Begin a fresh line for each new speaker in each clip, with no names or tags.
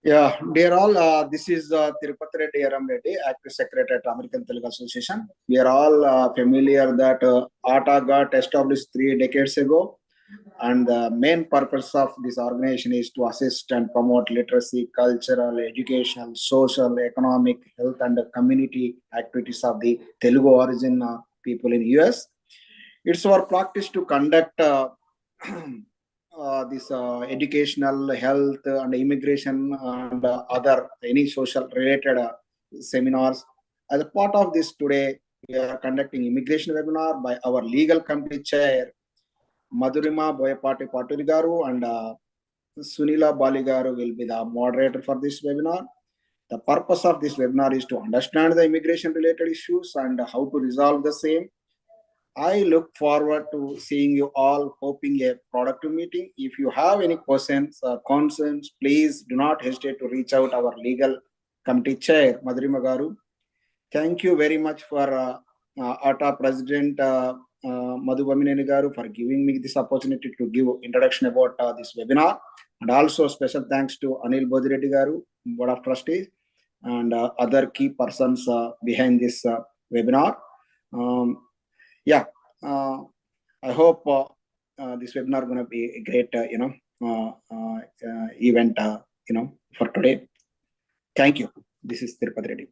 Yeah, dear all, this is Tirupati Reddy Aram Reddy, Active Secretary at American Telugu Association. We are all familiar that ATA got established 3 decades ago, and the main purpose of this organization is to assist and promote literacy, cultural, educational, social, economic, health, and community activities of the Telugu origin people in US. It's our practice to conduct this educational, health, and immigration and other any social related seminars. As a part of this today, we are conducting immigration webinar by our legal committee chair, Madhurima Boyapati Paturi Garu, and Sunila Bali Garu will be the moderator for this webinar. The purpose of this webinar is to understand the immigration related issues and how to resolve the same. I look forward to seeing you all, hoping a productive meeting. If you have any questions or concerns, please do not hesitate to reach out our legal committee chair, Madhurima Garu. Thank you very much for ATA President Madhu Bamineni Garu for giving me this opportunity to give introduction about this webinar. And also special thanks to Anil Bodireddy Garu, Board of Trustees, and other key persons behind this webinar. Yeah, I hope this webinar going to be a great, event, for today. Thank you. This is Tirupati Reddy.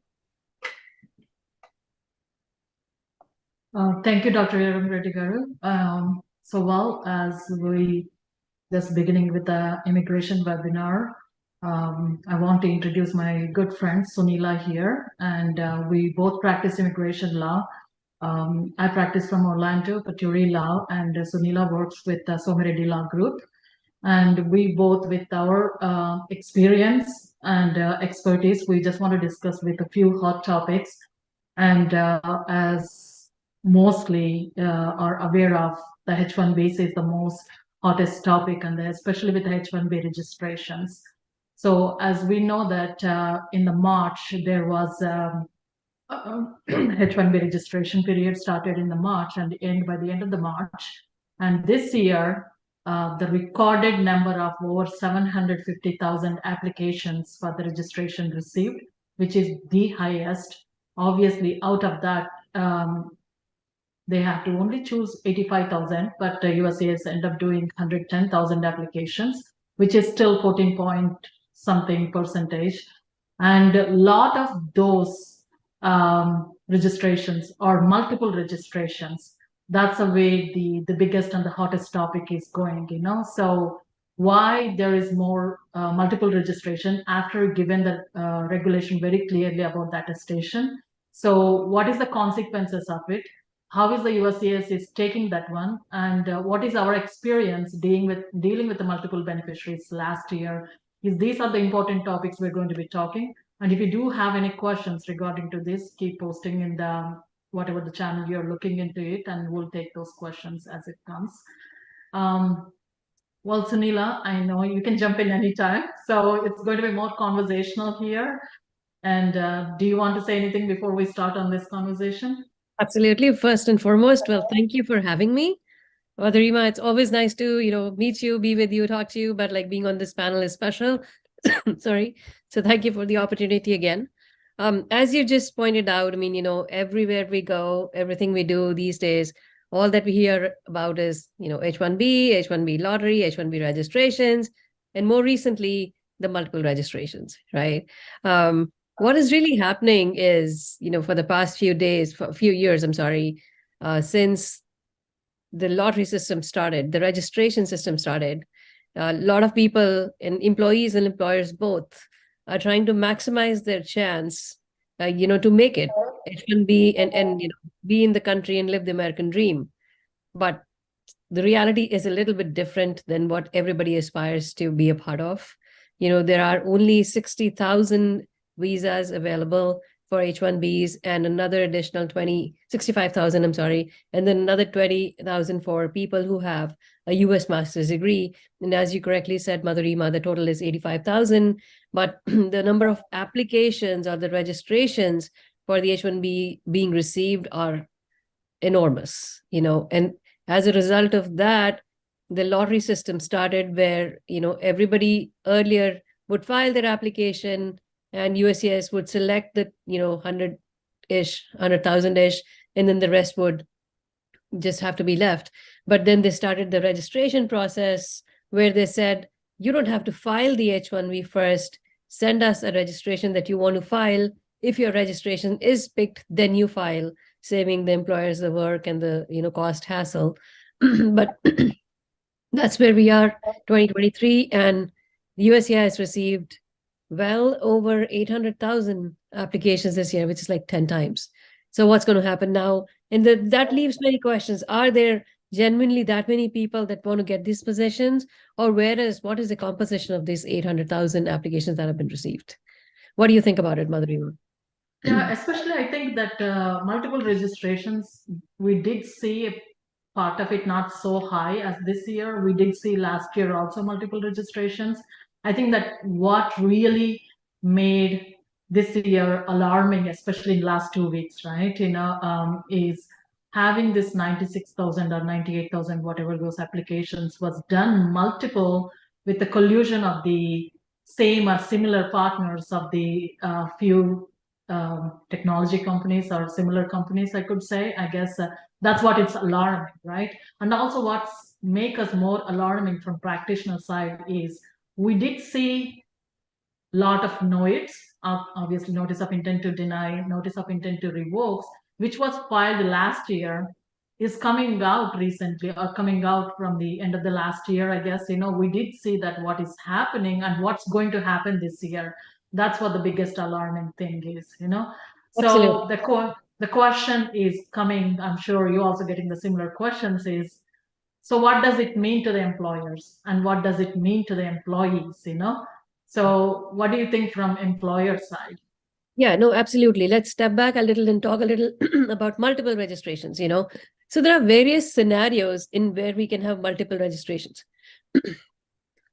Thank you, Dr. Aram Reddy Garu. As we just beginning with the immigration webinar, I want to introduce my good friend Sunila here, and we both practice immigration law. I practice from Orlando, Paturi Law, and Sunila works with the Somireddy Law Group. And we both, with our experience and expertise, we just want to discuss with a few hot topics. And as mostly are aware of, the H-1Bs is the most hottest topic, and especially with the H-1B registrations. So as we know that in the March, there was H-1B registration period started in the March and end by the end of the March. And this year, the recorded number of over 750,000 applications for the registration received, which is the highest. Obviously, out of that, they have to only choose 85,000, but the USCIS end up doing 110,000 applications, which is still 14 point something percentage. And a lot of those registrations or multiple registrations, that's the way the biggest and the hottest topic is going, So why there is more multiple registration after given the regulation very clearly about the attestation. So what is the consequences of it? How is the USCIS is taking that one? And what is our experience dealing with the multiple beneficiaries last year? These are the important topics we're going to be talking. And if you do have any questions regarding to this, keep posting in the whatever the channel you're looking into it, and we'll take those questions as it comes. Well, Sunila, I know you can jump in anytime. So it's going to be more conversational here. And do you want to say anything before we start on this conversation?
Absolutely. First and foremost, well, thank you for having me. Madhurima, it's always nice to, meet you, be with you, talk to you, but like being on this panel is special. Sorry. So thank you for the opportunity again. As you just pointed out, everywhere we go, everything we do these days, all that we hear about is, H-1B, H-1B lottery, H-1B registrations, and more recently, the multiple registrations, right? What is really happening is, for the past few years, since the lottery system started, the registration system started, a lot of people and employees and employers both are trying to maximize their chance, to make it H-1B and be in the country and live the American dream. But the reality is a little bit different than what everybody aspires to be a part of. There are only 60,000 visas available for H-1Bs and another additional 65,000, and then another 20,000 for people who have a US master's degree. And as you correctly said, Madhurima, the total is 85,000, but the number of applications or the registrations for the H-1B being received are enormous, and as a result of that, the lottery system started where, everybody earlier would file their application, and USCIS would select the 100-ish, 100,000-ish, and then the rest would just have to be left. But then they started the registration process where they said, you don't have to file the H-1B first. Send us a registration that you want to file. If your registration is picked, then you file, saving the employers the work and the cost hassle. But that's where we are, 2023, and the USCIS has received well over 800,000 applications this year, which is like 10 times. So what's going to happen now? And that leaves many questions. Are there genuinely that many people that want to get these positions? Or what is the composition of these 800,000 applications that have been received? What do you think about it, Madhurima?
Yeah, especially I think that multiple registrations, we did see a part of it not so high as this year. We did see last year also multiple registrations. I think that what really made this year alarming, especially in last 2 weeks, right? Is having this 96,000 or 98,000, whatever those applications was done multiple with the collusion of the same or similar partners of the few technology companies or similar companies, I could say. I guess that's what it's alarming, right? And also what's make us more alarming from practitioner side is we did see a lot of NOITs, obviously notice of intent to deny, notice of intent to revoke, which was filed last year, is coming out recently or coming out from the end of the last year. I guess, we did see that what is happening and what's going to happen this year. That's what the biggest alarming thing is, So the question is coming, I'm sure you're also getting the similar questions, is, so what does it mean to the employers and what does it mean to the employees, So what do you think from employer side?
Yeah, no, absolutely. Let's step back a little and talk a little about multiple registrations, So there are various scenarios in where we can have multiple registrations.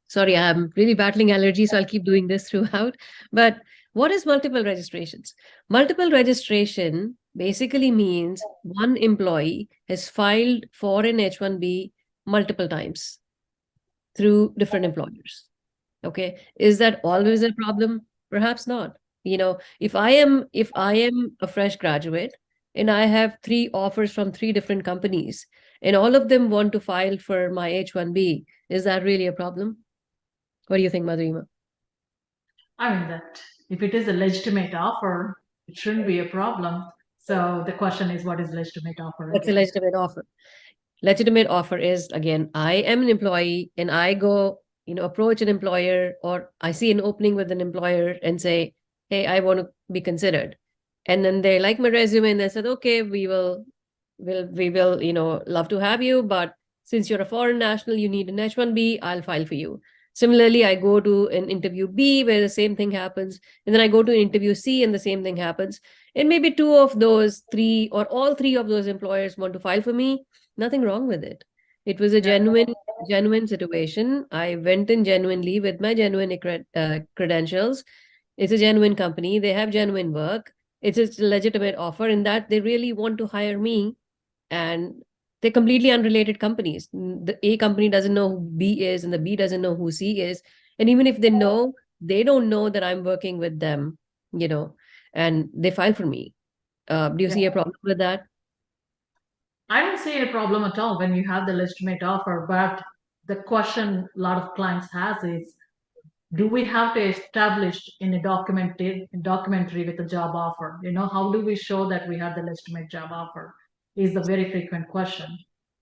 Sorry, I'm really battling allergies, so I'll keep doing this throughout. But what is multiple registrations? Multiple registration basically means one employee has filed for an H-1B multiple times through different employers. Okay. Is that always a problem? Perhaps not. If I am a fresh graduate and I have 3 offers from 3 different companies and all of them want to file for my H-1B, is that really a problem? What do you think, Madhurima?
I mean, that if it is a legitimate offer, it shouldn't be a problem. So the question is, what is legitimate offer?
What's a legitimate offer? Legitimate offer is, again, I am an employee and I go, approach an employer, or I see an opening with an employer and say, hey, I want to be considered. And then they like my resume and they said, okay, we will, love to have you, but since you're a foreign national, you need an H-1B, I'll file for you. Similarly, I go to an interview B where the same thing happens. And then I go to an interview C and the same thing happens. And maybe 2 of those 3 or all 3 of those employers want to file for me. Nothing wrong with it. It was a genuine situation. I went in genuinely with my genuine credentials. It's a genuine company. They have genuine work. It's a legitimate offer in that they really want to hire me. And they're completely unrelated companies. The A company doesn't know who B is and the B doesn't know who C is. And even if they know, they don't know that I'm working with them, and they file for me. Do you see a problem with that?
I don't see a problem at all when you have the legitimate offer, but the question a lot of clients has is, do we have to establish in a documentary with a job offer? How do we show that we have the legitimate job offer is the very frequent question.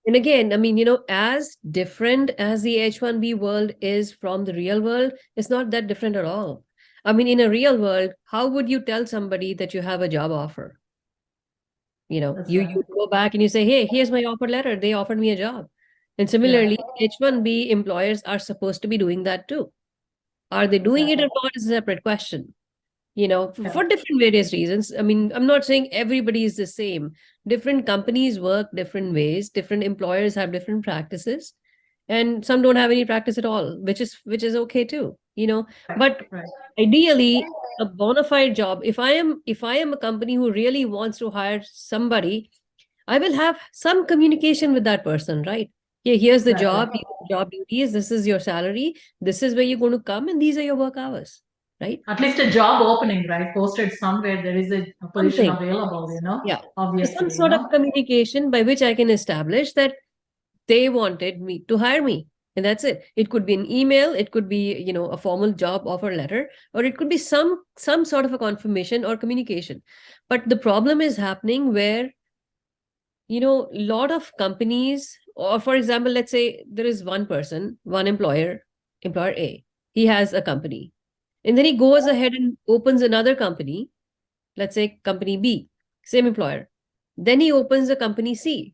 And again, I mean, as different as the H-1B world is from the real world, it's not that different at all. I mean, in a real world, how would you tell somebody that you have a job offer? You go back and you say, hey, here's my offer letter. They offered me a job. And similarly, H-1B employers are supposed to be doing that too. Are they doing it or not is a separate question, for different various reasons. I mean, I'm not saying everybody is the same. Different companies work different ways. Different employers have different practices. And some don't have any practice at all, which is okay too, But ideally, a bona fide job, if I am a company who really wants to hire somebody, I will have some communication with that person, right? here's the
Exactly.
job, these are the job duties, this is your salary, this is where you're going to come, and these are your work hours, right?
At least a job opening, right? Posted somewhere, there is a position
Something.
available,
Yeah.
obviously,
Some sort of communication by which I can establish that they wanted me to hire me. And that's it. It could be an email, it could be, a formal job offer letter, or it could be some sort of a confirmation or communication. But the problem is happening where, a lot of companies, or for example, let's say there is one person, one employer A, he has a company. And then he goes ahead and opens another company, let's say company B, same employer. Then he opens a company C.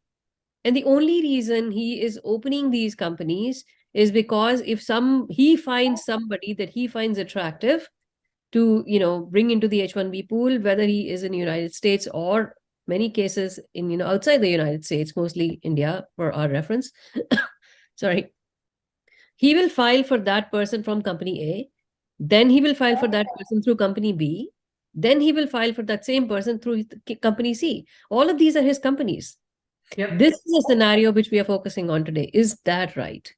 And the only reason he is opening these companies is because if he finds somebody that he finds attractive to, bring into the H-1B pool, whether he is in the United States or many cases in, outside the United States, mostly India for our reference. Sorry. He will file for that person from company A. Then he will file for that person through company B. Then he will file for that same person through company C. All of these are his companies.
Yep.
This is a scenario which we are focusing on today. Is that right?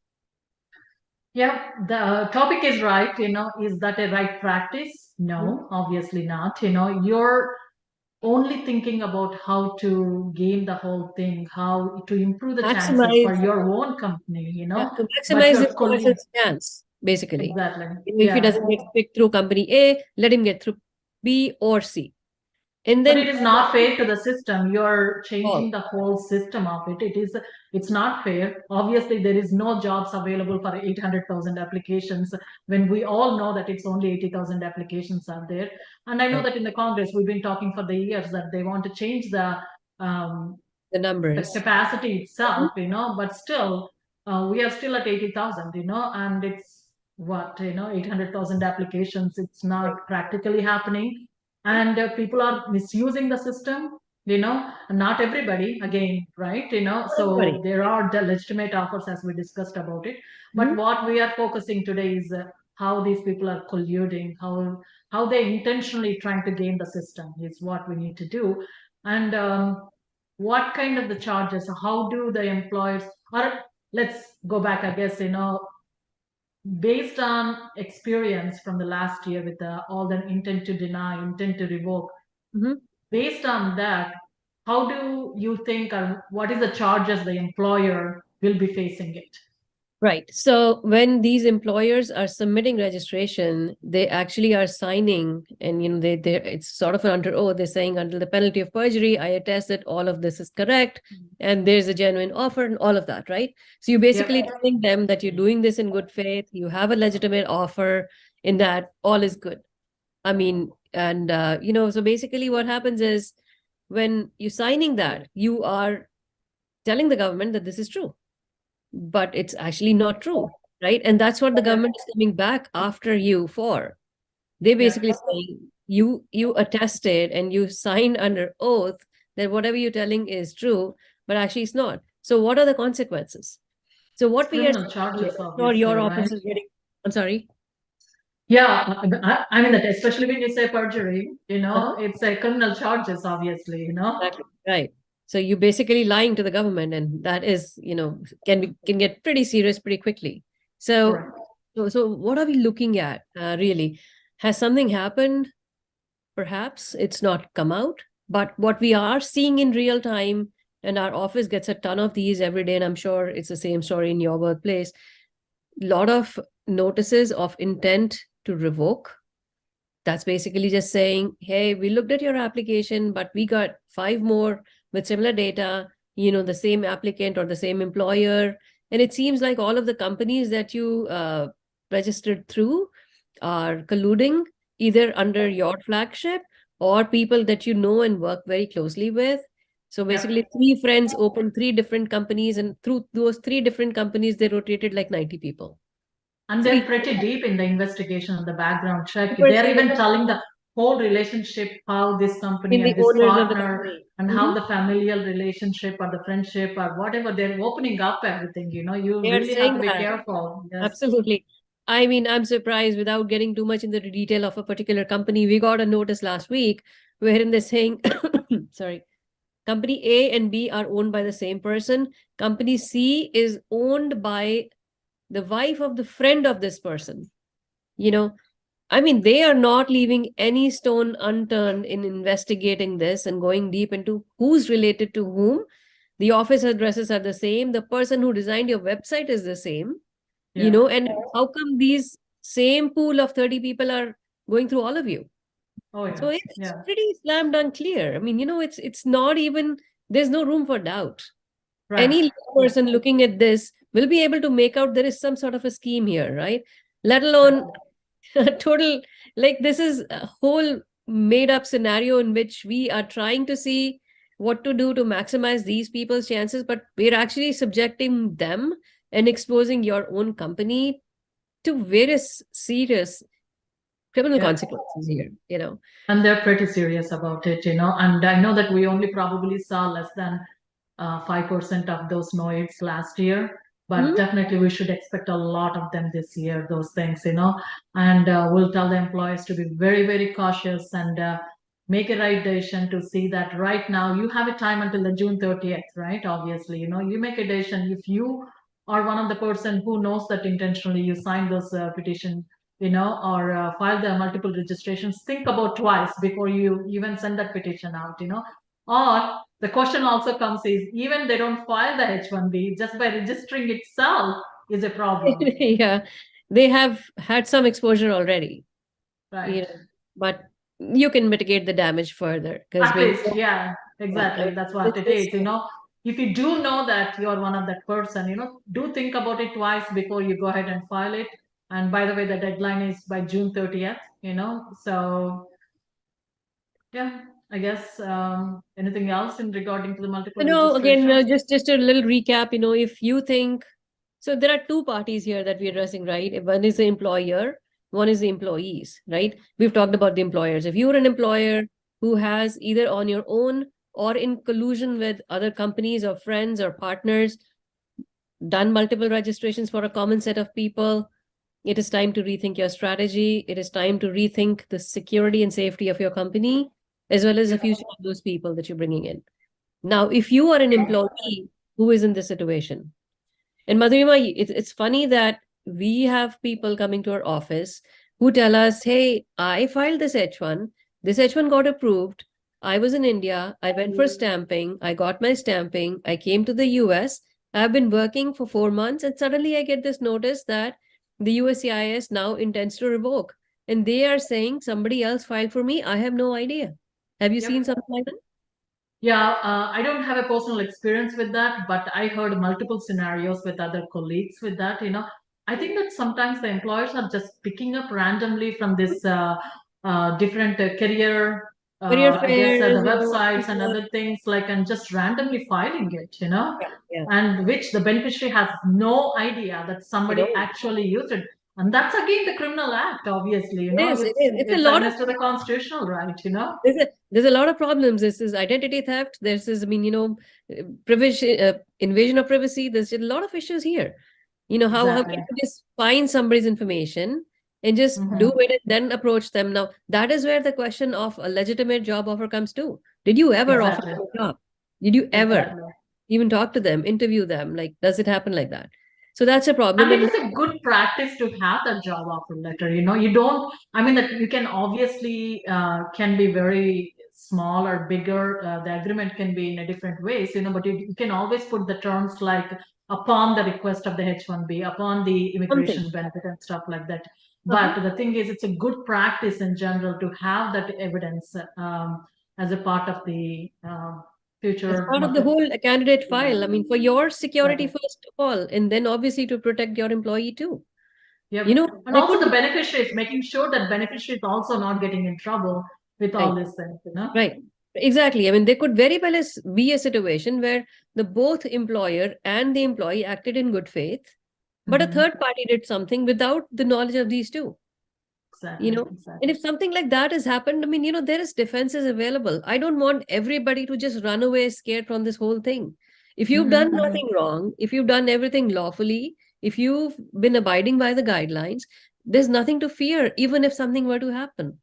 Yeah, the topic is right. Is that a right practice? No, obviously not. You're only thinking about how to game the whole thing, how to improve the chances for your own company,
to maximize his person's chance, basically.
Exactly.
If he doesn't get picked through company A, let him get through B or C. And then,
but it is not fair to the system. You're changing the whole system of it. It's not fair. Obviously, there is no jobs available for 800,000 applications when we all know that it's only 80,000 applications out there. And I know that in the Congress, we've been talking for the years that they want to change the
numbers,
the capacity itself, but still, we are still at 80,000, and it's what, 800,000 applications. It's not practically happening. And people are misusing the system, not everybody, again, right? So there are the legitimate offers, as we discussed about it. But what we are focusing today is how these people are colluding, how they intentionally trying to game the system is what we need to do. And what kind of the charges, how do the employers, or let's go back, I guess, based on experience from the last year with all the intent to deny, intent to revoke, based on that, how do you think, or what is the charges the employer will be facing it?
Right. So when these employers are submitting registration, they actually are signing, and they it's sort of under oath. They're saying, under the penalty of perjury, I attest that all of this is correct, and there's a genuine offer, and all of that, right? So you basically telling them that you're doing this in good faith, you have a legitimate offer, in that all is good. I mean, and so basically what happens is, when you're signing that, you are telling the government that this is true. But it's actually not true, right? And that's what the government is coming back after you for. They basically saying, you attested and you signed under oath that whatever you're telling is true, but actually it's not. So what are the consequences? So what we are
charges,
or your office is getting, I'm sorry.
Yeah, I mean that, especially when you say perjury, it's a criminal charges, obviously,
Exactly. Right. So you're basically lying to the government, and that is, can get pretty serious pretty quickly. So what are we looking at, really? Has something happened? Perhaps it's not come out, but what we are seeing in real time, and our office gets a ton of these every day, and I'm sure it's the same story in your workplace, a lot of notices of intent to revoke. That's basically just saying, hey, we looked at your application, but we got 5 more with similar data, the same applicant or the same employer. And it seems like all of the companies that you registered through are colluding, either under your flagship or people that you know and work very closely with. So basically 3 friends opened 3 different companies, and through those 3 different companies, they rotated like 90 people.
And they're pretty deep in the investigation and the background check. They're even telling the whole relationship, how this company and this partner, and how the familial relationship or the friendship or whatever, they're opening up everything, you really have to be careful. Yes.
Absolutely. I mean, I'm surprised, without getting too much into the detail of a particular company. We got a notice last week wherein they're saying, sorry, Company A and B are owned by the same person. Company C is owned by the wife of the friend of this person. You know, I mean, they are not leaving any stone unturned in investigating this and going deep into who's related to whom. The office addresses are the same. The person who designed your website is the same,
Yeah.
and how come these same pool of 30 people are going through all of you?
Oh,
So
yes.
it's
Yeah.
pretty slam dunk clear. I mean, it's not even, there's no room for doubt.
Right.
Any person looking at this will be able to make out there is some sort of a scheme here, right? Let alone a total, like, this is a whole made up scenario in which we are trying to see what to do to maximize these people's chances, but we're actually subjecting them and exposing your own company to various serious criminal
Yeah.
consequences here.
And they're pretty serious about it, and I know that we only probably saw less than 5% of those noids last year, but
Mhm.
definitely we should expect a lot of them this year, those things, and we'll tell the employees to be very, very cautious and make a right decision to see that right now you have a time until the June 30th, right? Obviously, you make a decision. If you are one of the person who knows that intentionally you signed those petition, or file the multiple registrations, think about twice before you even send that petition out, or the question also comes is, even they don't file the H-1B, just by registering itself is a problem.
Yeah, they have had some exposure already,
Right.
but you can mitigate the damage further because
At least, yeah, exactly. That's what it is. If you do know that you're one of that person, do think about it twice before you go ahead and file it. And by the way, the deadline is by June 30th, so yeah, I guess anything else in regarding to the multiple
no, again,
registrations?
just a little recap. If you think, so there are two parties here that we're addressing, right? One is the employer, one is the employees, right? We've talked about the employers. If you're an employer who has either on your own or in collusion with other companies or friends or partners done multiple registrations for a common set of people, it is time to rethink your strategy. It is time to rethink the security and safety of your company, as well as the future of those people that you're bringing in. Now, if you are an employee who is in this situation, and Madhurima, it's funny that we have people coming to our office who tell us, hey, I filed this H1, this H1 got approved. I was in India, I went for stamping, I got my stamping, I came to the US, I've been working for 4 months, and suddenly I get this notice that the USCIS now intends to revoke. And they are saying somebody else filed for me. I have no idea. Have you
Yep.
seen something like that?
Yeah, I don't have a personal experience with that, but I heard multiple scenarios with other colleagues with that. I think that sometimes the employers are just picking up randomly from this different career,
Career
I guess
fairs,
the websites and other things, like, and just randomly filing it,
yeah.
and which the beneficiary has no idea that somebody actually used it. And that's again the criminal act, obviously,
It is. It's a
it's
lot of
against the constitutional right,
there's a lot of problems. This is identity theft. This is, privacy, invasion of privacy. There's a lot of issues here. How can
Exactly.
you just find somebody's information and just do
Mhm.
it and then approach them? Now, that is where the question of a legitimate job offer comes to. Did you ever offer
Exactly.
them a job? Did you ever
Exactly.
even talk to them, interview them? Like, does it happen like that? So that's a
And
problem.
it
And
is a good practice to have that job offer letter. You don't, I mean, that you can obviously can be very small or bigger. The agreement can be in a different ways, but you can always put the terms like upon the request of the H-1B, upon the immigration
something.
benefit and stuff like that.
Uh-huh.
But the thing is, it's a good practice in general to have that evidence as a part of the
As
future
part of the
market.
whole candidate file. I mean, for your security
Exactly.
first of all, and then obviously to protect your employee too.
Yep. And
There
also
could
the
be,
beneficiaries, making sure that beneficiary is also not getting in trouble with all
right,
these things.
right, exactly. I mean, there could very well be a situation where the both employer and the employee acted in good faith, but a
Mhm.
third party did something without the knowledge of these two.
Exactly.
And
Exactly.
if something like that has happened, I mean, there is defenses available. I don't want everybody to just run away scared from this whole thing. If you've done
Mhm.
nothing wrong, if you've done everything lawfully, if you've been abiding by the guidelines, there's nothing to fear, even if something were to happen.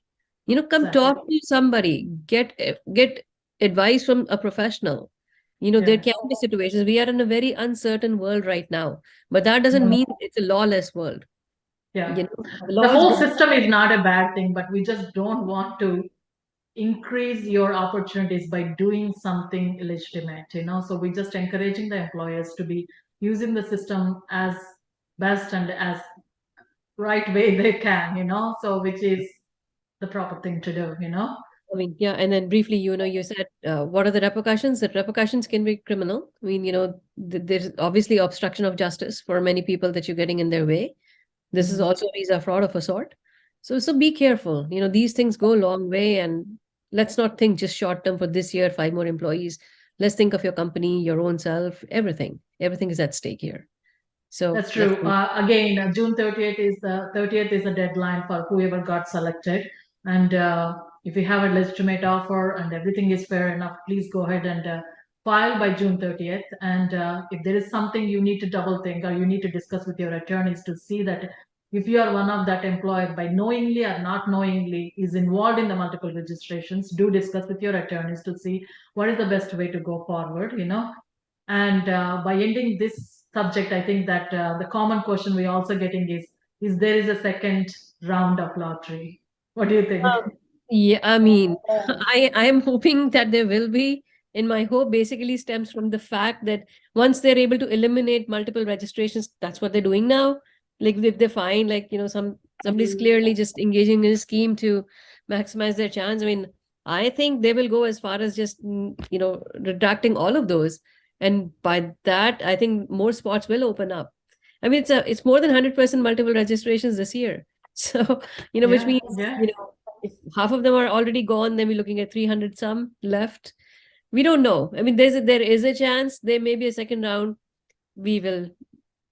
Come
Exactly.
talk to somebody, get advice from a professional. There
Yeah.
can be situations. We are in a very uncertain world right now, but that doesn't mean it's a lawless world.
Yeah.
The
The
law is
whole
good.
system is not a bad thing, but we just don't want to increase your opportunities by doing something illegitimate, So we're just encouraging the employers to be using the system as best and as right way they can, So which is the proper thing to do,
I mean, yeah, and then briefly, you said, what are the repercussions? The repercussions can be criminal. I mean, there's obviously obstruction of justice for many people that you're getting in their way. This is also visa fraud of a sort. So be careful. These things go a long way, and let's not think just short term for this year, 5 more employees. Let's think of your company, your own self, everything. Everything is at stake here. So
That's true. Again, June 30th is a deadline for whoever got selected. And if you have a legitimate offer and everything is fair enough, please go ahead and file by June 30th. And if there is something you need to double think or you need to discuss with your attorneys to see that if you are one of that employer by knowingly or not knowingly is involved in the multiple registrations, do discuss with your attorneys to see what is the best way to go forward, And by ending this subject, I think that the common question we're also getting is there is a second round of lottery? What do you think?
Yeah, I mean, I am hoping that there will be. And my hope basically stems from the fact that once they're able to eliminate multiple registrations, that's what they're doing now. Like if they find like, somebody's clearly just engaging in a scheme to maximize their chance. I mean, I think they will go as far as just, retracting all of those. And by that, I think more spots will open up. I mean, it's more than 100% multiple registrations this year. So, which means,
Yeah.
if half of them are already gone, then we're looking at 300 some left. We don't know. I mean, there is a chance there may be a second round. We will.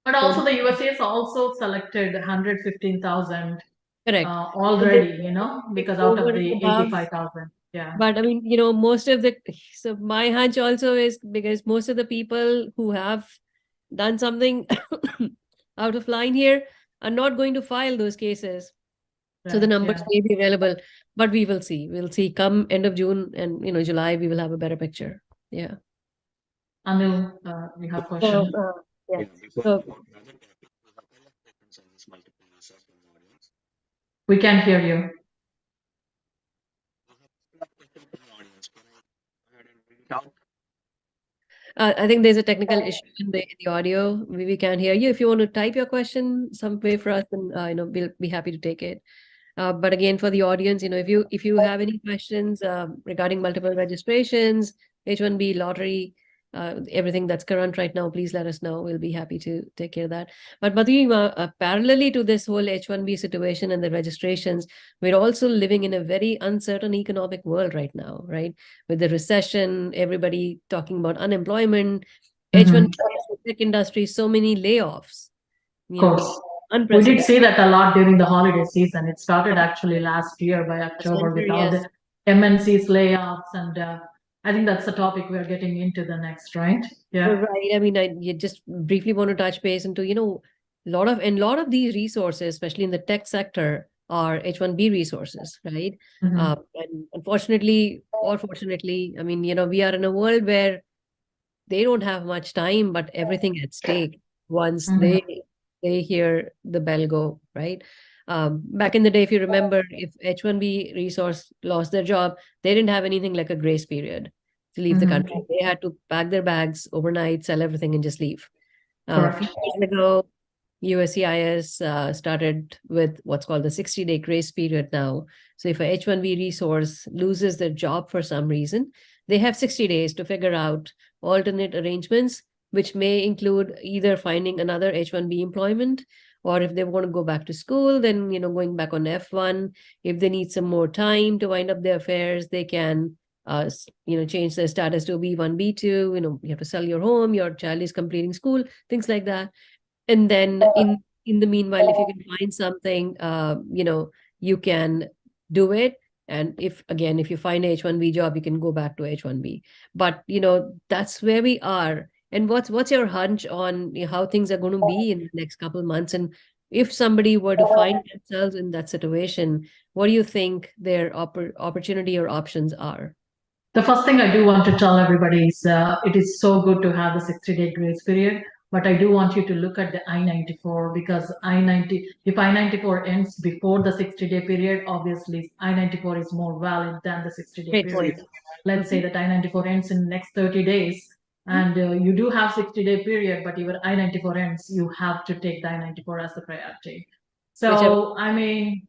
But also the USA's also selected 115,000
Correct.
already, because out
Over
of
and
the
above.
85,000. Yeah.
But I mean, so my hunch also is because most of the people who have done something out of line here are not going to file those cases. So the
Right,
numbers
yeah.
may be available, but we will see. We'll see come end of June and July, we will have a better picture. Yeah.
Anil, you have a question?
So, yeah. So,
We can hear you.
I think there's a technical issue in the audio. We can't hear you. If you want to type your question some way for us, then we'll be happy to take it. But again, for the audience, if you have any questions regarding multiple registrations, H-1B lottery, everything that's current right now, please let us know. We'll be happy to take care of that. But Madhuri, parallelly to this whole H-1B situation and the registrations, we're also living in a very uncertain economic world right now, right? With the recession, everybody talking about unemployment, H-1B tech industry, so many layoffs.
Of course. We did
Unprecedented.
see that a lot during the holiday season. It started actually last year by October with all the MNCs layoffs, and I think that's the topic we're getting into the next, right? Yeah.
Right. I mean, you just briefly want to touch base into, a lot of these resources, especially in the tech sector, are H-1B resources, right? And unfortunately, or fortunately, I mean, we are in a world where they don't have much time, but everything at stake once they hear the bell go, right? Back in the day, if you remember, if H-1B resource lost their job, they didn't have anything like a grace period to leave the country. They had to pack their bags overnight, sell everything, and just leave. A few years ago, USCIS started with what's called the 60-day grace period now. So if a H-1B resource loses their job for some reason, they have 60 days to figure out alternate arrangements, which may include either finding another H-1B employment, or if they want to go back to school, then, going back on F-1. If they need some more time to wind up their affairs, they can, change their status to B1, B2. You have to sell your home, your child is completing school, things like that. And then in the meanwhile, if you can find something, you can do it. And if you find a H-1B job, you can go back to H-1B. But, that's where we are. And what's your hunch on how things are going to be in the next couple of months? And if somebody were to find themselves in that situation, what do you think their opportunity or options are?
The first thing I do want to tell everybody is it is so good to have the 60-day grace period, but I do want you to look at the I-94 because if I-94 ends before the 60-day period, obviously I-94 is more valid than the 60-day
Great
period.
point.
Let's say that I-94 ends in the next 30 days and you do have 60-day period, but your I-94 ends, you have to take the I-94 as the priority.
Whichever.
So, I mean,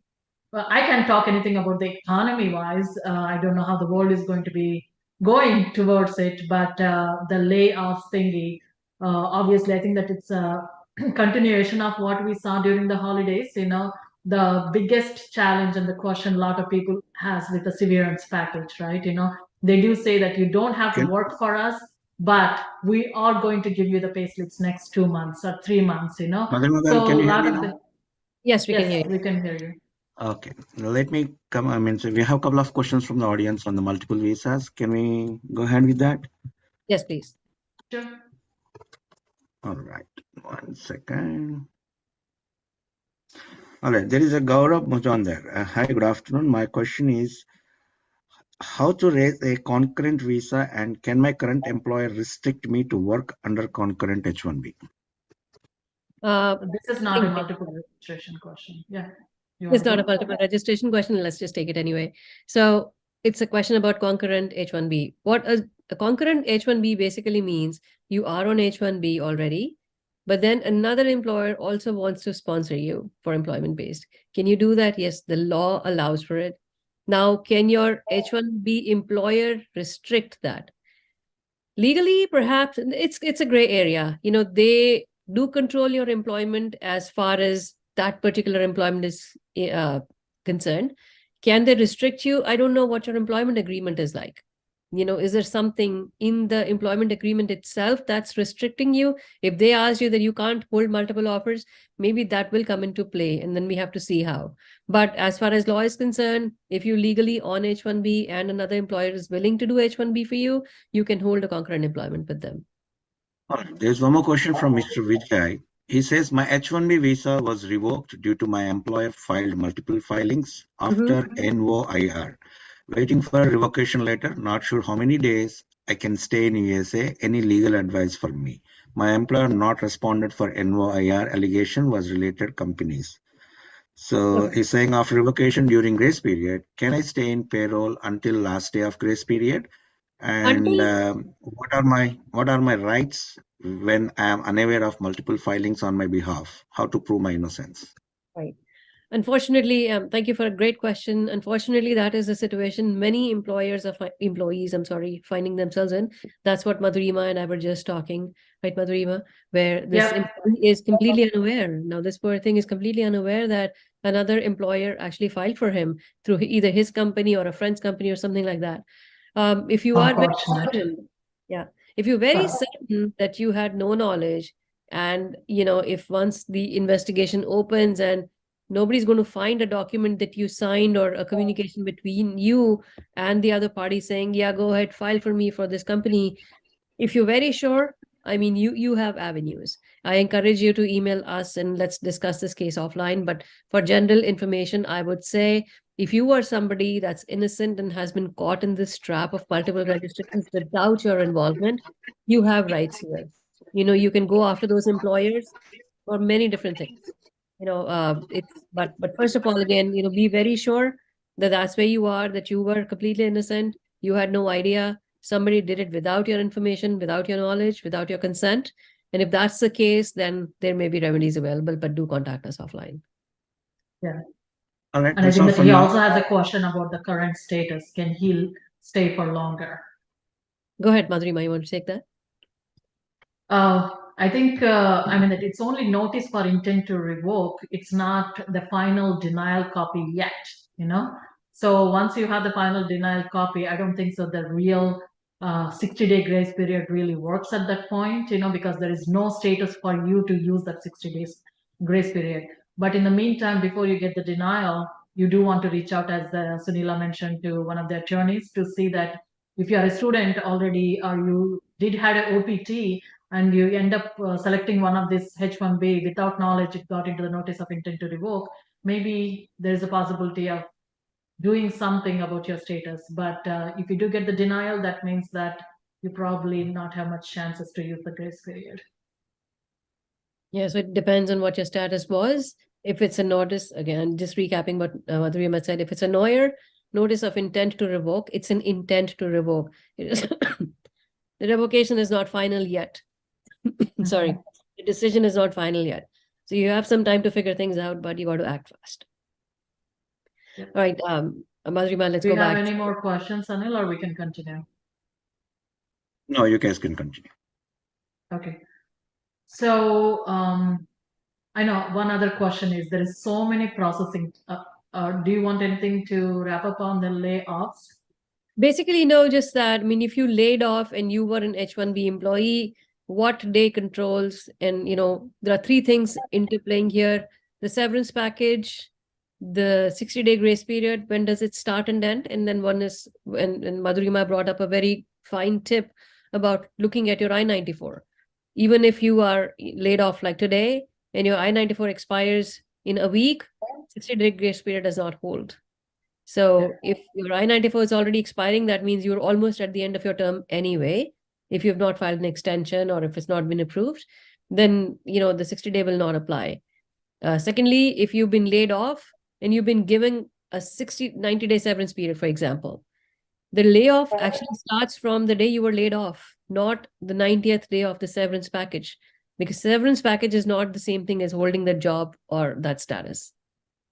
well, I can't talk anything about the economy wise. I don't know how the world is going to be going towards it, but the layoffs thingy, obviously, I think that it's a continuation of what we saw during the holidays. You know, the biggest challenge and the question a lot of people has with the severance package, right? You know, they do say that you don't have to
Can-
work for us, but we are going to give you the pay slips next 2 months or 3 months. You know,
Madam,
so
can
a
you hear
lot
me
of
now?
Yes, we can hear
yes,
you.
we can hear you.
Okay, let me come. I mean, so we have a couple of questions from the audience on the multiple visas. Can we go ahead with that?
Yes, please.
Sure.
All right, 1 second. All right, there is a Gaurav Mujandar. Hi, good afternoon. My question is, how to raise a concurrent visa, and can my current employer restrict me to work under concurrent H-1B?
This is not a
Thank you.
multiple registration question. Yeah. You
It's
want
not
to
a
go?
multiple registration question. Let's just take it anyway. So it's a question about concurrent H-1B. What a concurrent H-1B basically means you are on H-1B already, but then another employer also wants to sponsor you for employment based. Can you do that? Yes, the law allows for it. Now, can your H-1B employer restrict that? Legally, perhaps it's a gray area. You know, they do control your employment as far as that particular employment is concerned. Can they restrict you? I don't know what your employment agreement is like. You know, is there something in the employment agreement itself that's restricting you? If they ask you that you can't hold multiple offers, maybe that will come into play, and then we have to see how. But as far as law is concerned, if you legally on H-1B and another employer is willing to do H-1B for you, you can hold a concurrent employment with them.
All right, there's one more question from Mr. Vijay. He says, my H-1B visa was revoked due to my employer filed multiple filings after NOIR. Waiting for a revocation letter, not sure how many days I can stay in USA. Any legal advice for me? My employer not responded for NOIR allegation was related companies. So he's saying after revocation during grace period, can I stay in payroll until last day of grace period? And what are my rights when I am unaware of multiple filings on my behalf? How to prove my innocence?
Right. Unfortunately, thank you for a great question. Unfortunately, that is a situation many employees, finding themselves in. That's what Madhurima and I were just talking, right, Madhurima, where this
Yeah.
employee is completely unaware. Now, this poor thing is completely unaware that another employer actually filed for him through either his company or a friend's company or something like that. If you are very
Unfortunate.
certain, yeah, if you're very
Well,
certain that you had no knowledge, and you know, if once the investigation opens and nobody's going to find a document that you signed or a communication between you and the other party saying, yeah, go ahead, file for me for this company. If you're very sure, I mean, you have avenues. I encourage you to email us and let's discuss this case offline. But for general information, I would say if you are somebody that's innocent and has been caught in this trap of multiple registrations without your involvement, you have rights here. You know, you can go after those employers for many different things. You know, but first of all, again, you know, be very sure that that's where you are, that you were completely innocent, you had no idea, somebody did it without your information, without your knowledge, without your consent. And if that's the case, then there may be remedies available, but do contact us offline.
yeah.
All right,
And I
that's
think
all
that
from
he
my.
also has a question about the current status. Can he stay for longer?
Go ahead, Madhurima, you want to take that?
I think, I mean, that it's only notice for intent to revoke. It's not the final denial copy yet, you know? So once you have the final denial copy, I don't think so the real 60-day grace period really works at that point, you know, because there is no status for you to use that 60 days grace period. But in the meantime, before you get the denial, you do want to reach out, as Sunila mentioned, to one of the attorneys to see that if you are a student already or you did had an OPT, and you end up selecting one of this H-1B without knowledge, it got into the notice of intent to revoke, maybe there's a possibility of doing something about your status. But if you do get the denial, that means that you probably not have much chances to use the grace period.
Yeah, so it depends on what your status was. If it's a notice, again, just recapping what Madhurima said, if it's a notice of intent to revoke, it's an intent to revoke. The revocation is not final yet. Sorry, the decision is not final yet. So you have some time to figure things out, but you got to act fast.
Yeah.
All right, Madhurima, let's
Do
go
you have
back.
any more questions, Anil, or we can continue?
No, you guys can continue.
Okay. So I know one other question is there is so many processing. Do you want anything to wrap up on the layoffs?
Basically, no, just that. I mean, if you laid off and you were an H-1B employee, what day controls, and there are three things interplaying here: the severance package, the 60-day grace period, when does it start and end, and then one is when Madhurima brought up a very fine tip about looking at your I-94. Even if you are laid off like today and your I-94 expires in a week, 60-day grace period does not hold. So if your I-94 is already expiring, that means you're almost at the end of your term anyway. If you've not filed an extension or if it's not been approved, then the 60-day will not apply. Secondly, if you've been laid off and you've been given a 90-day severance period, for example, the layoff actually starts from the day you were laid off, not the 90th day of the severance package, because severance package is not the same thing as holding that job or that status.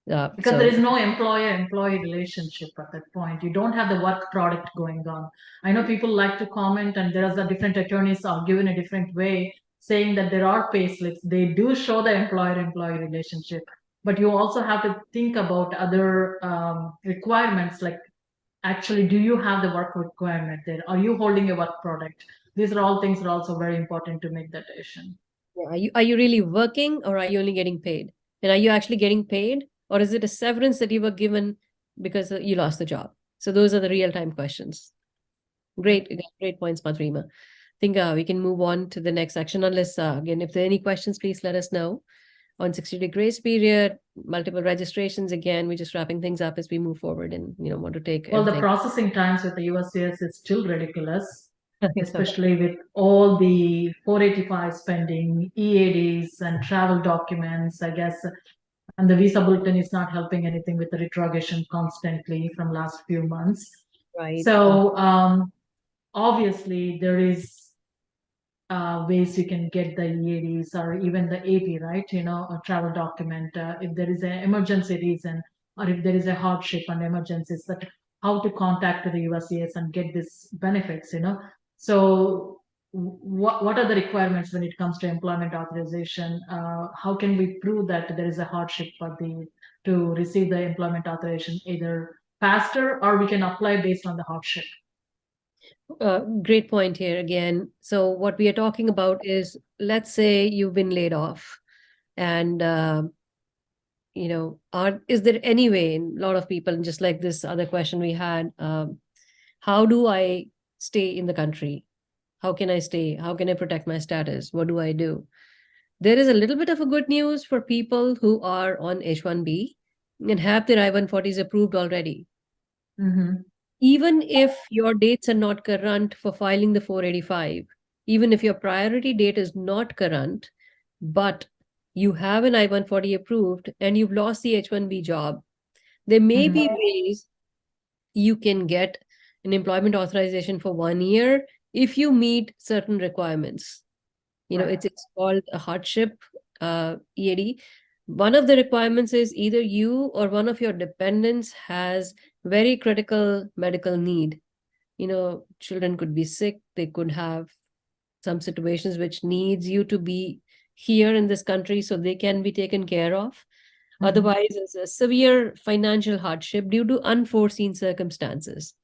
Because there is no employer-employee relationship at that point. You don't have the work product going on. I know people like to comment, and there are the different attorneys are given a different way, saying that there are pay slips. They do show the employer-employee relationship, but you also have to think about other requirements, like actually, do you have the work requirement there? Are you holding a work product? These are all things that are also very important to make that decision.
Are you really working, or are you only getting paid? And are you actually getting paid, or is it a severance that you were given because you lost the job? So those are the real-time questions. Great points, Madhurima. I think we can move on to the next section, unless, again, if there are any questions, please let us know. On 60-day grace period, multiple registrations, again, we're just wrapping things up as we move forward and, want to take
Well,
everything.
the processing times with the USCIS is still ridiculous, especially with all the 485 spending, EADs and travel documents, I guess. And the visa bulletin is not helping anything with the retrogression constantly from last few months.
Right.
So obviously there is ways you can get the EADs or even the AP, right? A travel document. If there is an emergency reason, or if there is a hardship and emergencies, that how to contact the USCIS and get these benefits. So what are the requirements when it comes to employment authorization? How can we prove that there is a hardship to receive the employment authorization either faster, or we can apply based on the hardship?
Great point here again. So what we are talking about is, let's say you've been laid off, and is there any way, in a lot of people, and just like this other question we had, how do I stay in the country? How can I stay? How can I protect my status? What do I do? There is a little bit of a good news for people who are on H-1B and have their I-140s approved already.
Mm-hmm.
Even if your dates are not current for filing the 485, even if your priority date is not current, but you have an I-140 approved and you've lost the H-1B job, there may be ways you can get an employment authorization for 1 year if you meet certain requirements. It's called a hardship EAD. One of the requirements is either you or one of your dependents has very critical medical need. Children could be sick. They could have some situations which needs you to be here in this country so they can be taken care of. Otherwise, it's a severe financial hardship due to unforeseen circumstances.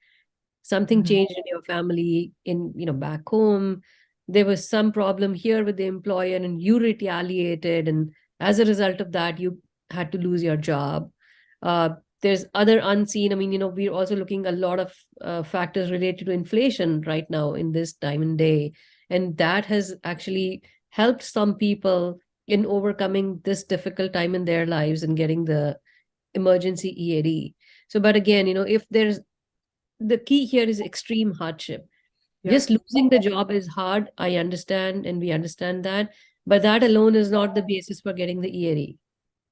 Something changed in your family, back home. There was some problem here with the employer and you retaliated. And as a result of that, you had to lose your job. There's other unseen. We're also looking at a lot of factors related to inflation right now in this time and day. And that has actually helped some people in overcoming this difficult time in their lives and getting the emergency EAD. So, but again, if there's, the key here is extreme hardship.
Yeah.
Just losing the job is hard. I understand, and we understand that, but that alone is not the basis for getting the EAD.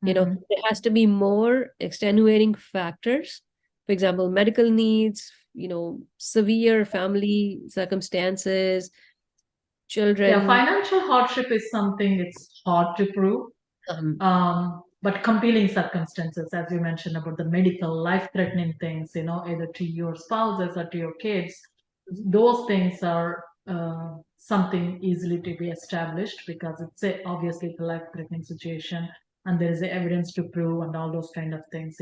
Mhm.
There has to be more extenuating factors. For example, medical needs, severe family circumstances, children.
Yeah, financial hardship is something it's hard to prove. But compelling circumstances, as you mentioned about the medical, life-threatening things, either to your spouses or to your kids, those things are something easily to be established because obviously it's a life-threatening situation and there is evidence to prove and all those kind of things.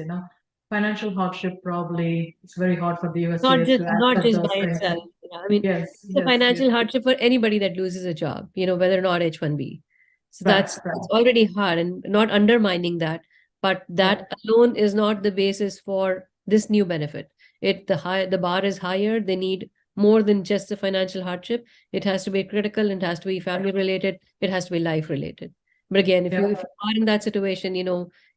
Financial hardship probably it's very hard for the USCIS to
not
accept
just
those
by
things.
itself. I mean,
Yes,
it's a financial hardship for anybody that loses a job, whether or not H-1B. So
Right,
that's
right.
it's already hard, and not undermining that, but that alone is not the basis for this new benefit. The bar is higher. They need more than just the financial hardship. It has to be critical, it has to be family related, it has to be life related. But again, if you are in that situation,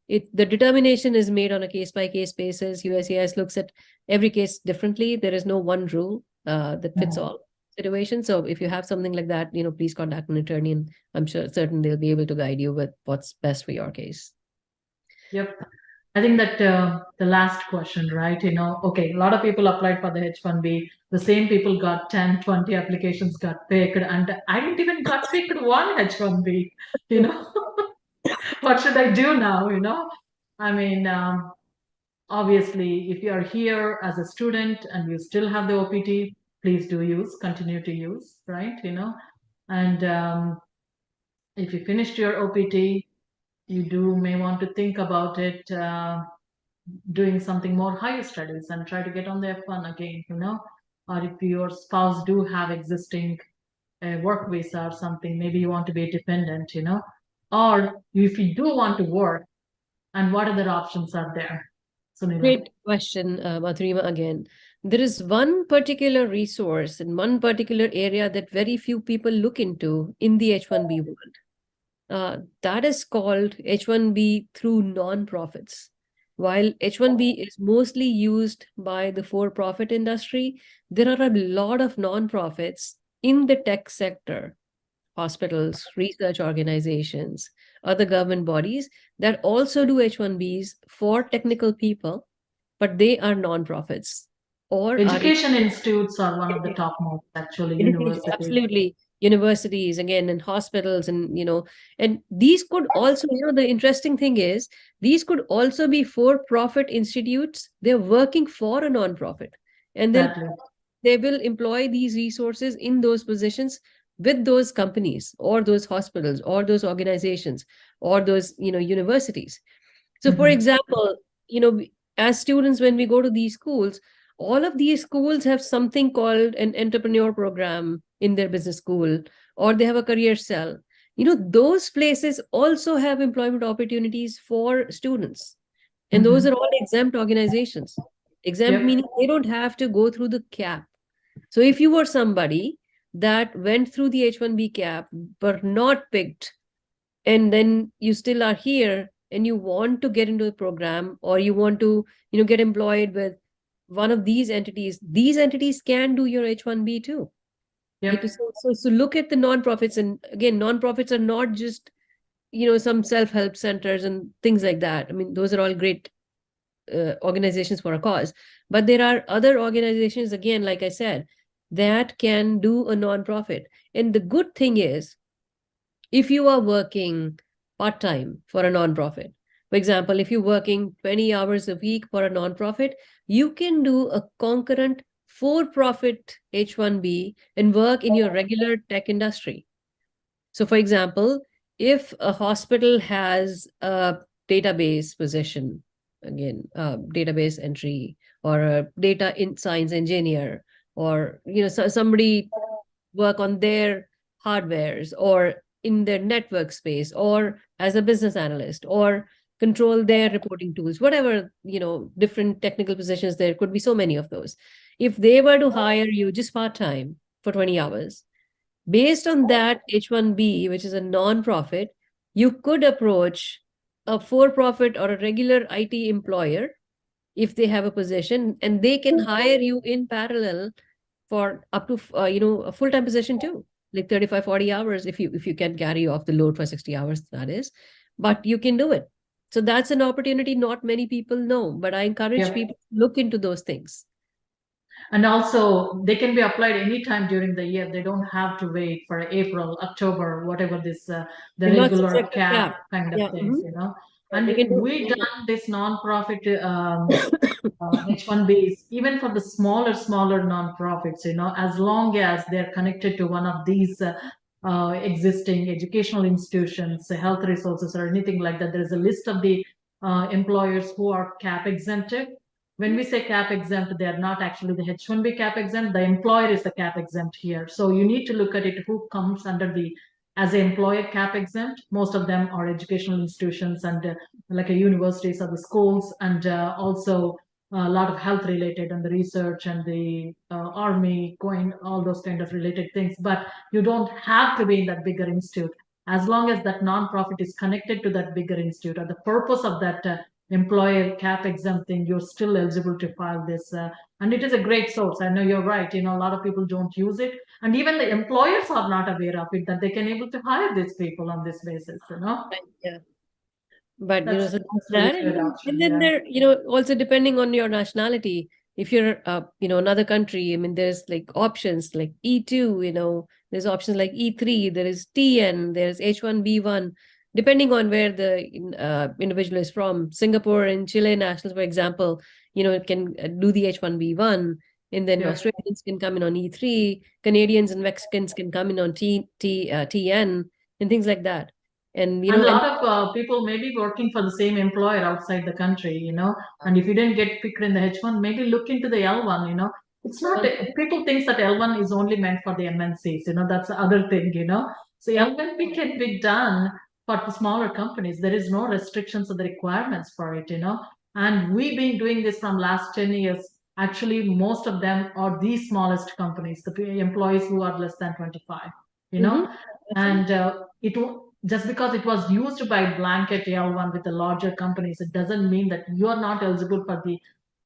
the determination is made on a case by case basis. USCIS looks at every case differently. There is no one rule that fits all situations. So if you have something like that, please contact an attorney, and I'm certain they'll be able to guide you with what's best for your case.
Yep. I think that the last question, right? Okay, a lot of people applied for the H-1B. The same people got 10, 20 applications got picked, and I didn't even got picked one H-1B. What should I do now? I mean, obviously, if you are here as a student and you still have the OPT, please continue to use, right? And if you finished your OPT, you may want to think about it, doing something more higher studies and try to get on the F1 again, or if your spouse do have existing work visa or something, maybe you want to be dependent, or if you do want to work, and what other options are there? Sunila.
Great question, Madhurima, again. There is one particular resource in one particular area that very few people look into in the H-1B world. That is called H-1B through non-profits. While H-1B is mostly used by the for-profit industry, there are a lot of non-profits in the tech sector, hospitals, research organizations, other government bodies that also do H-1Bs for technical people, but they are non-profits. Or
education institutes are one of the topmost, actually, universities.
Absolutely. Universities, again, and hospitals, and and these could also, the interesting thing is these could also be for-profit institutes. They're working for a non-profit, and they will employ these resources in those positions with those companies or those hospitals or those organizations or those universities. So for example, as students, when we go to these schools, all of these schools have something called an entrepreneur program in their business school, or they have a career cell. Those places also have employment opportunities for students, and those are all exempt organizations. Exempt meaning they don't have to go through the cap. So if you were somebody that went through the H-1B cap but not picked, and then you still are here and you want to get into the program, or you want to get employed with one of these entities can do your H-1B too. So look at the nonprofits, and again, nonprofits are not just some self-help centers and things like that. I mean, those are all great organizations for a cause, but there are other organizations, again, like I said, that can do a nonprofit. And the good thing is, if you are working part-time for a nonprofit, for example, if you're working 20 hours a week for a nonprofit, you can do a concurrent for-profit H-1B and work in your regular tech industry. So for example, if a hospital has a database position, again, database entry, or a data science engineer, or somebody work on their hardwares or in their network space, or as a business analyst, or control their reporting tools, whatever, different technical positions, there could be so many of those. If they were to hire you just part-time for 20 hours, based on that H-1B, which is a non-profit, you could approach a for-profit or a regular IT employer if they have a position, and they can hire you in parallel for up to a full-time position too, like 35, 40 hours if you can carry off the load for 60 hours, that is, but you can do it. So that's an opportunity not many people know, but I encourage
Yeah.
people to look into those things.
And also, they can be applied anytime during the year. They don't have to wait for April, October, whatever this the
They're not
regular
subject to
cap kind of
Yeah.
things, you know. And
They can do
we
it.
done this non-profit H1Bs, even for the smaller non-profits, you know, as long as they're connected to one of these existing educational institutions, health resources, or anything like that. There's a list of the employers who are cap exempted. When we say cap exempt, they are not actually the H1B cap exempt. The employer is the cap exempt here. So you need to look at it who comes under the as an employer cap exempt. Most of them are educational institutions and like a universities or the schools, and also a lot of health related and the research and the army going, all those kind of related things. But you don't have to be in that bigger institute. As long as that nonprofit is connected to that bigger institute, or the purpose of that employer cap exempt thing, you're still eligible to file this. And it is a great source. I know you're right. You know, a lot of people don't use it. And even the employers are not aware of it, that they can able to hire these people on this basis, you know.
Yeah. But
That's
so
really
that,
good option,
and then
yeah.
there, also depending on your nationality, if you're another country, I mean, there's like options like E2, there's options like E3, there is TN, there's H1B1, depending on where the individual is from. Singapore and Chile nationals, for example, it can do the H1B1, and then
Yeah.
Australians can come in on E3, Canadians and Mexicans can come in on TN, and things like that. And
And a lot of people may be working for the same employer outside the country, you know. And if you didn't get picked in the H1, maybe look into the L1, you know. It's not, people think that L1 is only meant for the MNCs, you know, that's the other thing, you know. So L1 can be done for the smaller companies. There is no restrictions or the requirements for it, you know. And we've been doing this from last 10 years. Actually, most of them are the smallest companies, the employees who are less than 25, you know. And just because it was used by blanket L1 with the larger companies, it doesn't mean that you are not eligible for the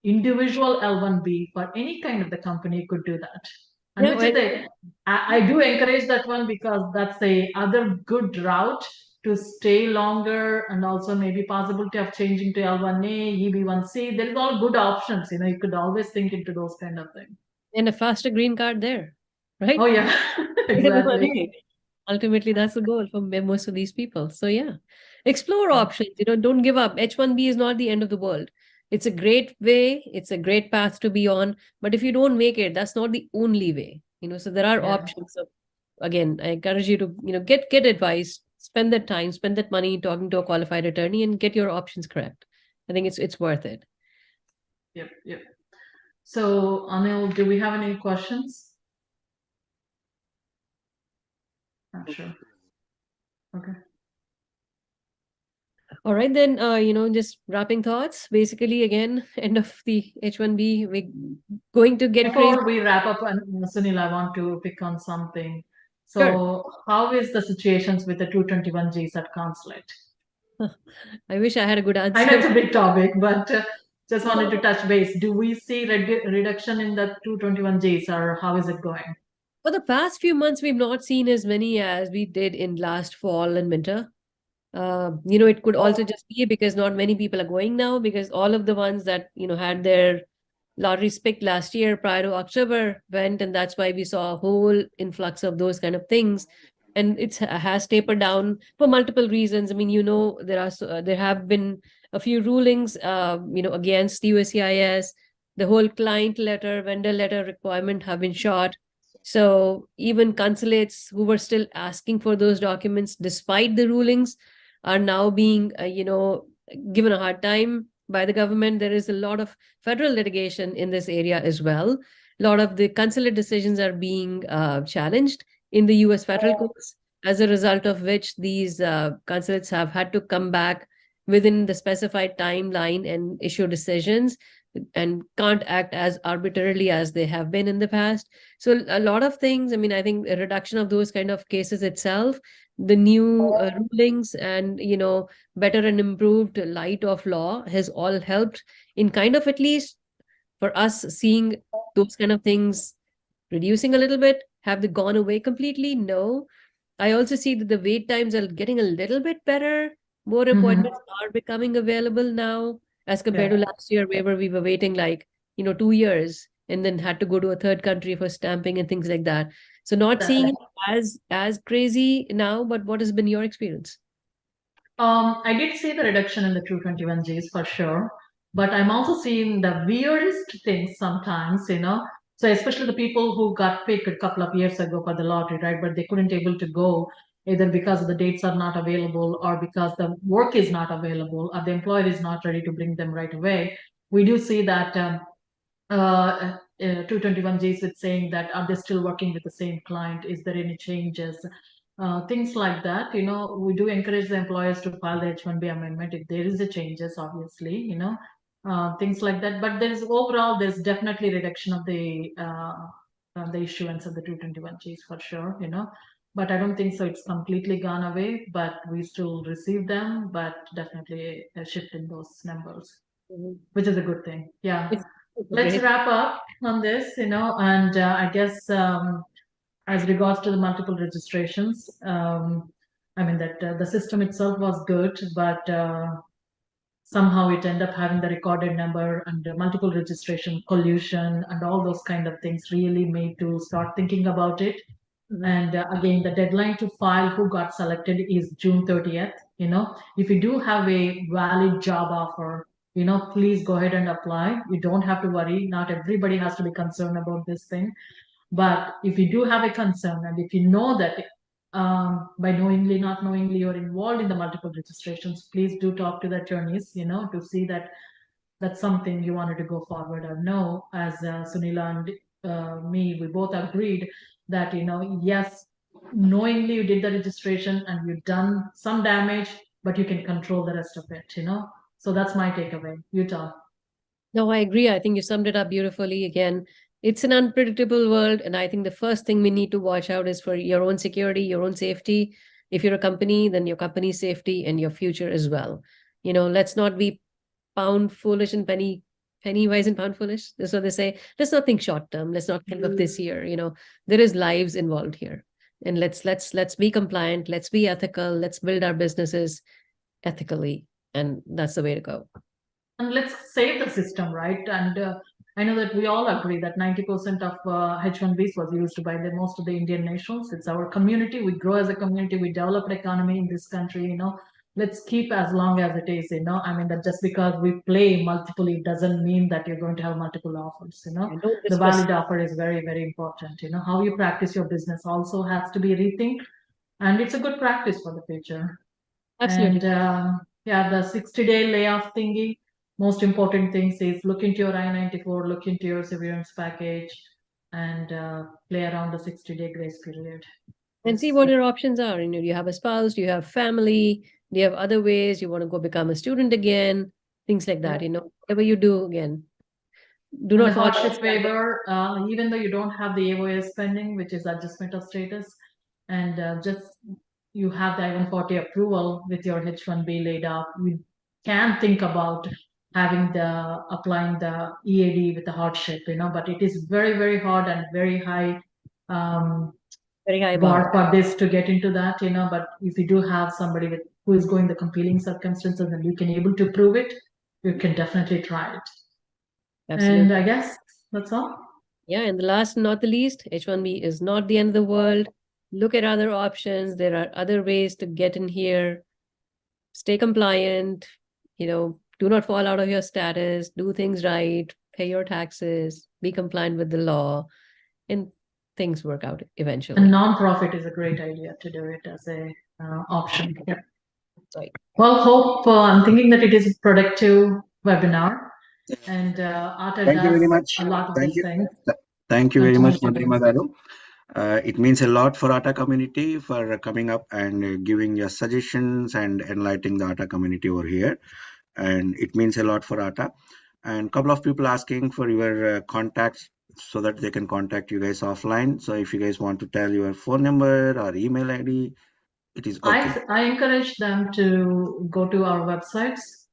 individual L1B for any kind of the company could do that. And
Yeah,
which is I do encourage that one, because that's the other good route to stay longer, and also maybe possibility of changing to L1A, EB1C. There is all good options, you know, you could always think into those kind of things.
and a faster green card there, right?
Oh yeah, exactly.
Ultimately, that's the goal for most of these people. So yeah, explore options. Don't give up. H1B is not the end of the world. It's a great way. It's a great path to be on. But if you don't make it, that's not the only way. So there are
Yeah.
options. So again, I encourage you to get advice, spend that time, spend that money talking to a qualified attorney, and get your options correct. I think it's worth it.
Yep. So Anil, do we have any questions? Not sure. Okay.
All right, then, just wrapping thoughts. Basically, again, end of the H1B, we're going to get crazy.
Before we wrap up, and Sunil, I want to pick on something. So
Sure.
how is the situations with the 221Gs at consulate?
I wish I had a good answer.
I know it's a big topic, but just wanted to touch base. Do we see reduction in the 221Gs, or how is it going?
For the past few months, we've not seen as many as we did in last fall and winter. It could also just be because not many people are going now, because all of the ones that, had their lotteries picked last year prior to October went, and that's why we saw a whole influx of those kind of things. And it has tapered down for multiple reasons. I mean, there have been a few rulings, against the USCIS. The whole client letter, vendor letter requirement have been shot. So even consulates who were still asking for those documents despite the rulings are now being, given a hard time by the government. There is a lot of federal litigation in this area as well. A lot of the consulate decisions are being challenged in the US federal courts, as a result of which these consulates have had to come back within the specified timeline and issue decisions, and can't act as arbitrarily as they have been in the past. So a lot of things, I mean, I think a reduction of those kind of cases itself, the new rulings, and better and improved light of law has all helped in kind of at least for us seeing those kind of things reducing a little bit? Have they gone away completely? No. I also see that the wait times are getting a little bit better. More appointments are becoming available now as compared to last year, where we were waiting like, 2 years and then had to go to a third country for stamping and things like that. So not seeing it as crazy now, but what has been your experience?
I did see the reduction in the 221Gs for sure, but I'm also seeing the weirdest things sometimes, So especially the people who got picked a couple of years ago for the lottery, right? But they couldn't able to go either because the dates are not available or because the work is not available or the employer is not ready to bring them right away. We do see that 221Gs is saying that are they still working with the same client? Is there any changes? Things like that, we do encourage the employers to file the H-1B amendment if there is a changes, obviously, things like that. But there's definitely reduction of the issuance of the 221Gs for sure, But I don't think so it's completely gone away, but we still receive them, but definitely a shift in those numbers, which is a good thing. Yeah. Let's
Great.
wrap up on this, and I guess as regards to the multiple registrations, I mean that the system itself was good, but somehow it ended up having the recorded number and the multiple registration collusion and all those kind of things really made to start thinking about it. And again, the deadline to file who got selected is June 30th. If you do have a valid job offer, please go ahead and apply. You don't have to worry. Not everybody has to be concerned about this thing. But if you do have a concern and if you know that by knowingly, not knowingly, you're involved in the multiple registrations, please do talk to the attorneys, to see that that's something you wanted to go forward or no. As Sunila and me, we both agreed that, yes, knowingly you did the registration and you've done some damage, but you can control the rest of it, So that's my takeaway. You talk.
No, I agree. I think you summed it up beautifully. Again, it's an unpredictable world. And I think the first thing we need to watch out is for your own security, your own safety. If you're a company, then your company's safety and your future as well. Let's not be pound foolish and penny wise and pound foolish. That's what they say. Let's not think short term. Let's not think of this year. There is lives involved here. And let's be compliant. Let's be ethical. Let's build our businesses ethically. And that's the way to go.
And let's save the system, right? And I know that we all agree that 90% of H-1Bs was used by most of the Indian nations. It's our community. We grow as a community. We develop an economy in this country, Let's keep as long as it is, I mean, that just because we play multiple, it doesn't mean that you're going to have multiple offers, The valid offer is very, very important, How you practice your business also has to be rethink. And it's a good practice for the future.
Absolutely.
And yeah, the 60-day layoff thingy, most important things is look into your I-94, look into your severance package, and play around the 60-day grace period.
And see what your options are. Do you have a spouse? Do you have family? Do you have other ways? You want to go become a student again? Things like that, whatever you do, again. Do not
hardship waiver, even though you don't have the AOS pending, which is adjustment of status, and just you have the I-140 approval with your H-1B laid out, you can think about having applying the EAD with the hardship, but it is very, very hard and very high bar for this to get into that, but if you do have somebody who is going the compelling circumstances and you can able to prove it, you can definitely try it. Absolutely. And I guess that's all.
Yeah, and the last not the least, H-1B is not the end of the world. Look at other options. There are other ways to get in here. Stay compliant, do not fall out of your status, do things right, pay your taxes, be compliant with the law, and things work out eventually.
And non-profit is a great idea to do it as a option. Yeah.
Right.
Well, I'm thinking that it is a productive webinar. And Atta
Thank you very much.
A lot of these things.
Thank you very much, Madhurima Garu. It means a lot for Atta community for coming up and giving your suggestions and enlightening the Atta community over here. And it means a lot for Atta. And a couple of people asking for your contacts so that they can contact you guys offline. So if you guys want to tell your phone number or email ID, it is okay.
I encourage them to go to our websites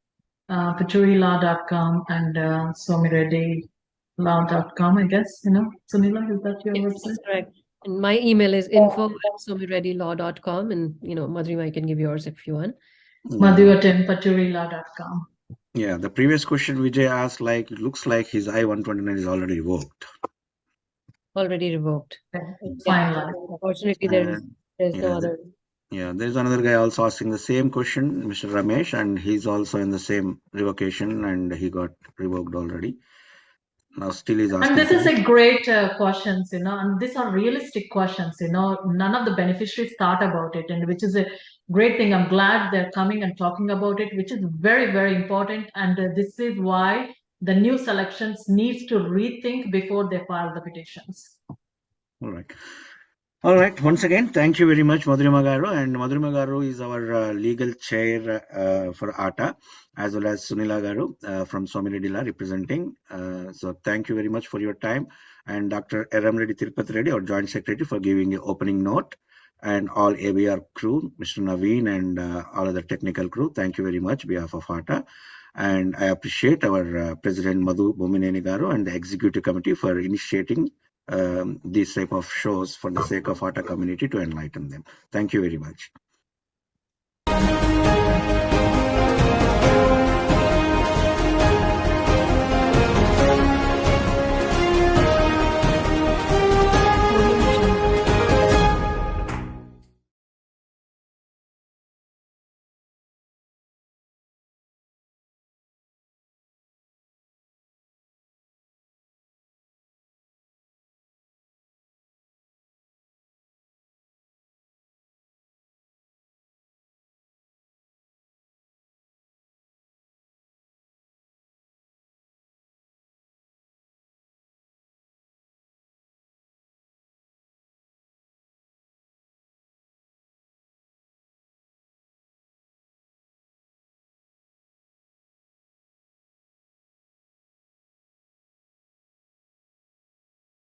paturilaw.com and somireddylaw.com, I guess, Sunila, is that your
Yes,
website?
that's correct. And my email is info@somireddylaw.com, and Madhurima, I can give yours if you want.
Madhu@paturilaw.com.
Yeah, the previous question Vijay asked, like, it looks like his I-129 is already revoked.
Already revoked.
Finalized.
Unfortunately, there's no other.
Yeah, there's another guy also asking the same question, Mr. Ramesh, and he's also in the same revocation, and he got revoked already. Now still he's asking.
And this is a great questions, and these are realistic questions, none of the beneficiaries thought about it, and which is a great thing. I'm glad they're coming and talking about it, which is very, very important. And this is why the new selections needs to rethink before they file the petitions.
All right. Once again, thank you very much, Madhurima Garu. And Madhurima Garu is our legal chair for ATA, as well as Sunila Garu from Swami Reddy Law representing. So thank you very much for your time. And Dr. Eram Reddy Tirupati Reddy, our Joint Secretary, for giving an opening note. And all ABR crew, Mr. Naveen and all other technical crew, thank you very much on behalf of ATA. And I appreciate our President Madhu Bomineni Garu and the Executive Committee for initiating these type of shows for the sake of ATA community to enlighten them. Thank you very much.